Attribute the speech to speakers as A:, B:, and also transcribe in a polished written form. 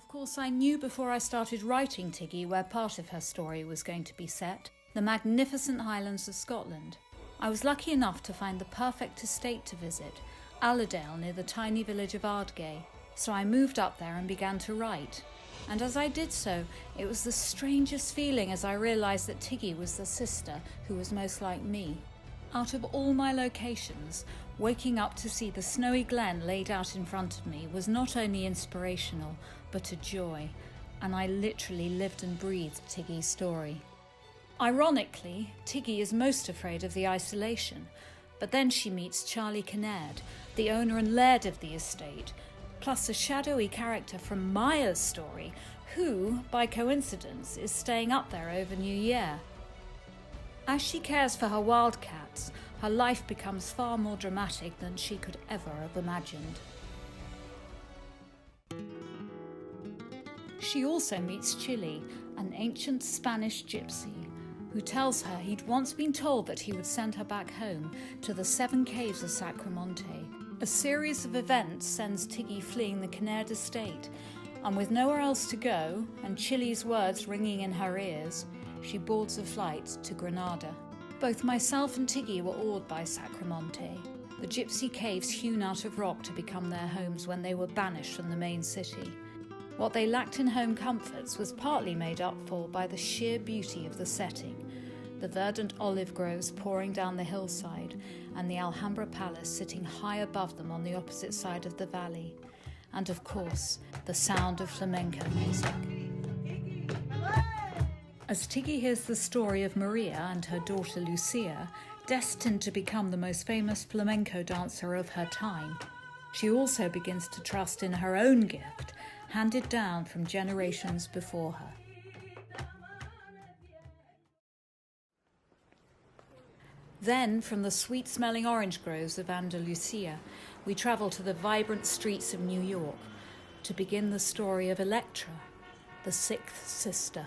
A: Of course, I knew before I started writing Tiggy where part of her story was going to be set, the magnificent Highlands of Scotland. I was lucky enough to find the perfect estate to visit, Allerdale near the tiny village of Ardgay, so I moved up there and began to write. And as I did so, it was the strangest feeling as I realised that Tiggy was the sister who was most like me. Out of all my locations, waking up to see the snowy glen laid out in front of me was not only inspirational, but a joy, and I literally lived and breathed Tiggy's story. Ironically, Tiggy is most afraid of the isolation, but then she meets Charlie Kinnaird, the owner and laird of the estate, plus a shadowy character from Maya's story, who, by coincidence, is staying up there over New Year. As she cares for her wildcats, her life becomes far more dramatic than she could ever have imagined. She also meets Chili, an ancient Spanish gypsy, who tells her he'd once been told that he would send her back home to the 7 caves of Sacromonte. A series of events sends Tiggy fleeing the Kinnaird estate, and with nowhere else to go, and Chili's words ringing in her ears, she boards a flight to Granada. Both myself and Tiggy were awed by Sacromonte, the gypsy caves hewn out of rock to become their homes when they were banished from the main city. What they lacked in home comforts was partly made up for by the sheer beauty of the setting, the verdant olive groves pouring down the hillside, and the Alhambra Palace sitting high above them on the opposite side of the valley, and of course, the sound of flamenco music. As Tiggy hears the story of Maria and her daughter Lucía, destined to become the most famous flamenco dancer of her time, she also begins to trust in her own gift, handed down from generations before her. Then, from the sweet-smelling orange groves of Andalusia, we travel to the vibrant streets of New York to begin the story of Electra, the 6th sister.